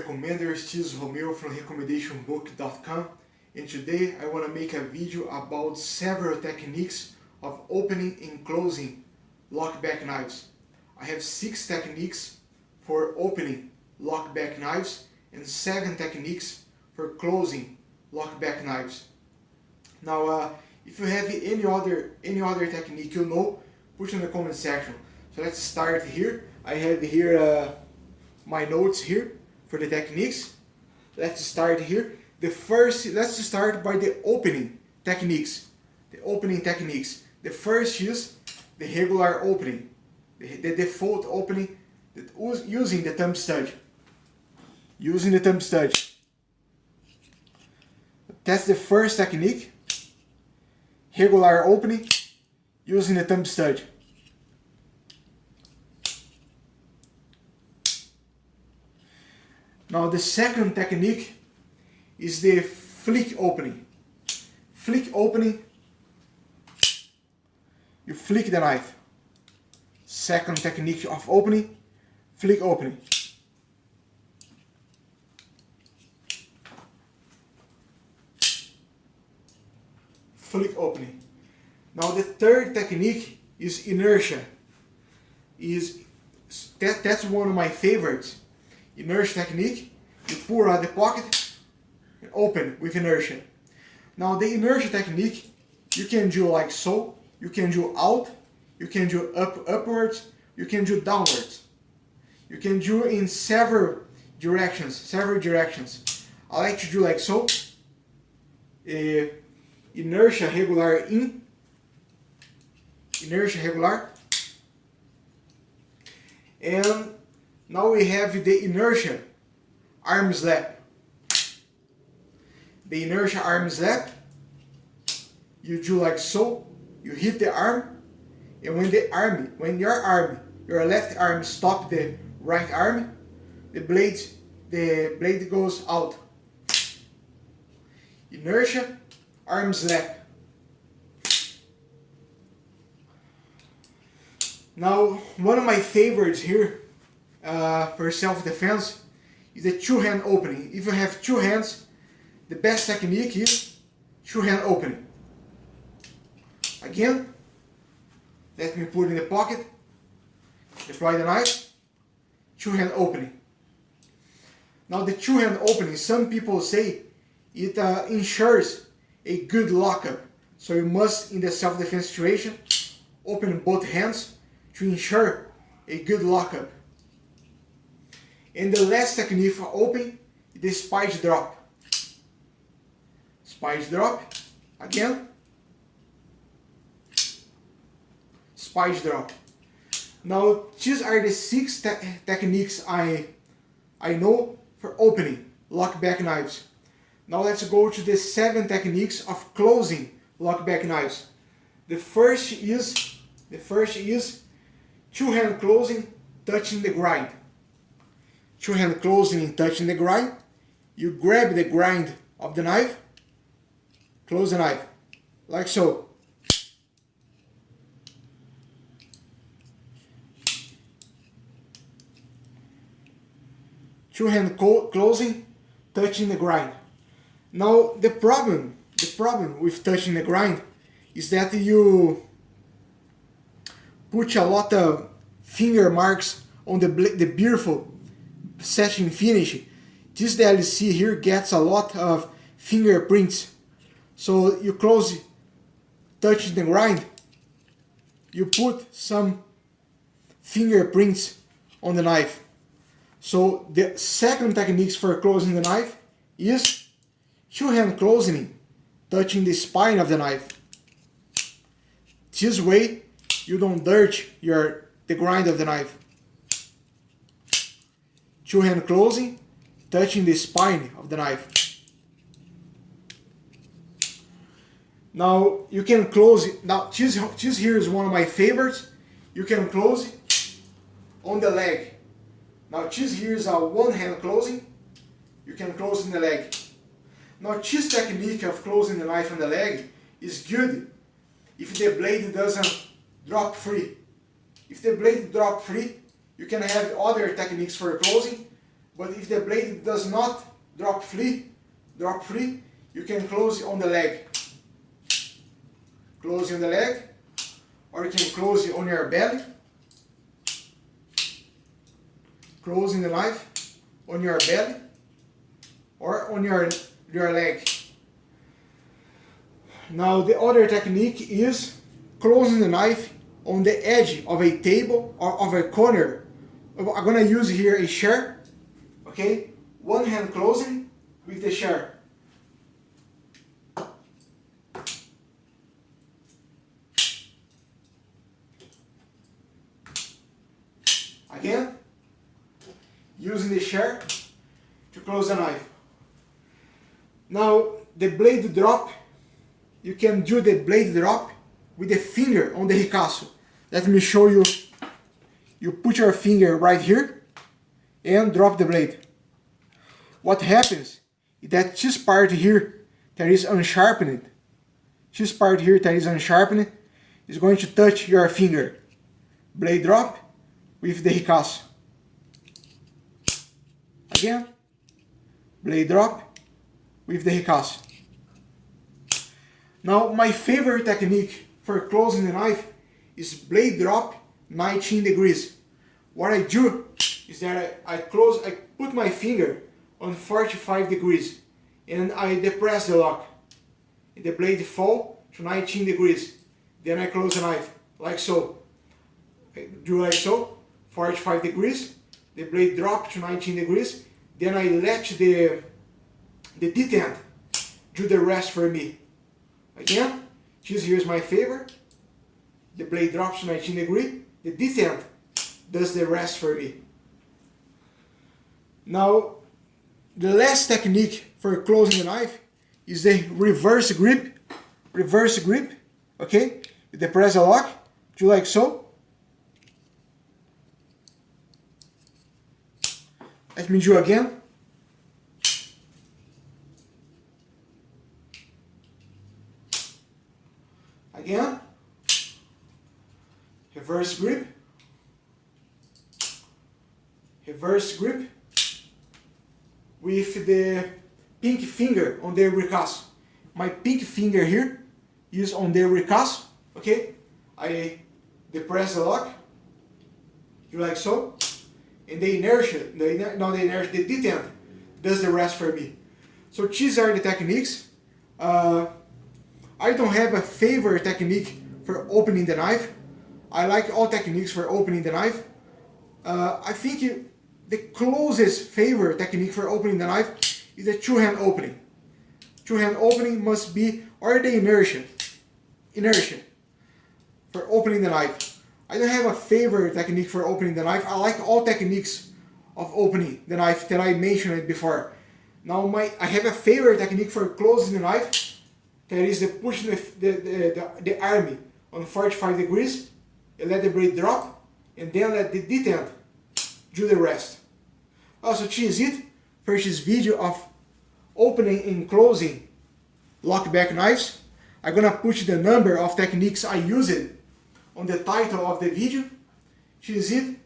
recommender, Steve Romeo from recommendationbook.com, and today I want to make a video about several techniques of opening and closing lockback knives. I have 6 techniques for opening lockback knives and 7 techniques for closing lockback knives. Now, if you have any other technique put in the comment section. So let's start here. I have here my notes here for the techniques. Let's start here. Let's start by the opening techniques. The first is the regular opening, the default opening using the thumb stud. That's the first technique. Regular opening using the thumb stud. Now the second technique is the flick opening. Flick opening, you flick the knife. Second technique of opening, flick opening. Flick opening. Now the third technique is inertia. That's one of my favorites. Inertia technique, you pull out the pocket and open with inertia. Now the inertia technique, you can do like so, you can do out, you can do upwards, you can do downwards. You can do in several directions. I like to do like so. Inertia regular in, inertia regular, and now we have the inertia arm slap. The inertia arm slap, you do like so, you hit the arm, and when your left arm stops the right arm, the blade goes out. Inertia arm slap. Now, one of my favorites here for self-defense is the two-hand opening. If you have 2 hands, the best technique is two-hand opening. Again, let me put in the pocket, deploy the knife, two-hand opening. Now the two-hand opening, some people say it ensures a good lockup. So you must, in the self-defense situation, open both hands to ensure a good lockup. And the last technique for opening is the spike drop. Spike drop, again, spike drop. Now these are the 6 techniques I know for opening lockback knives. Now let's go to the 7 techniques of closing lockback knives. The first is two-hand closing, touching the grind. Two-hand closing and touching the grind. You grab the grind of the knife, close the knife, like so. Two-hand closing, touching the grind. Now the problem with touching the grind is that you put a lot of finger marks on the beautiful setting finish. This DLC here gets a lot of fingerprints. So you close, touching the grind, you put some fingerprints on the knife. So the second technique for closing the knife is two-hand closing, touching the spine of the knife. This way you don't dirt the grind of the knife. Two-hand closing, touching the spine of the knife. Now you can close it. Now this here is one of my favorites. You can close it on the leg. Now this here is a one-hand closing. You can close in the leg. Now this technique of closing the knife on the leg is good if the blade doesn't drop free. If the blade drop free, you can have other techniques for closing, But if the blade does not drop free, you can close it on the leg. Close it on the leg, or you can close it on your belly. Closing the knife on your belly or on your leg. Now the other technique is closing the knife on the edge of a table or of a corner. I'm gonna use here a chair, okay? One hand closing with the chair. Again, using the chair to close the knife. Now the blade drop, you can do the blade drop with the finger on the ricasso. Let me show you. You put your finger right here and drop the blade. What happens is that this part here that is unsharpened, this part here that is unsharpened is going to touch your finger. Blade drop with the ricasso. Again, blade drop with the ricasso. Now my favorite technique for closing the knife is blade drop 19 degrees. What I do is that I put my finger on 45 degrees and I depress the lock. The blade fall to 19 degrees. Then I close the knife like so. I do like so, 45 degrees. The blade drop to 19 degrees. Then I let the detent do the rest for me. Again, this here is my favorite. The blade drops to 19 degrees. The detent does the rest for me. Now, the last technique for closing the knife is the reverse grip. Reverse grip, okay? You depress the lock, do like so. Let me do again. Again. Reverse grip. Reverse grip with the pink finger on the ricasso. My pink finger here is on the ricasso, okay? I depress the lock, you like so, and the inertia, the detent does the rest for me. So these are the techniques. I don't have a favorite technique for opening the knife. I like all techniques for opening the knife. I think the closest favorite technique for opening the knife is the two-hand opening. Two-hand opening must be, or the inertia for opening the knife. I don't have a favorite technique for opening the knife. I like all techniques of opening the knife that I mentioned before. Now I have a favorite technique for closing the knife. That is the pushing the arm on 45 degrees. You let the blade drop and then let the detent do the rest. Also, this is it for this video of opening and closing lockback knives. I'm gonna put the number of techniques I used on the title of the video. This is it.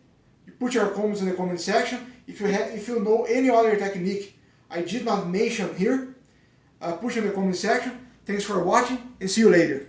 You put your comments in the comment section. If you know any other technique I did not mention here, put in the comment section. Thanks for watching and see you later.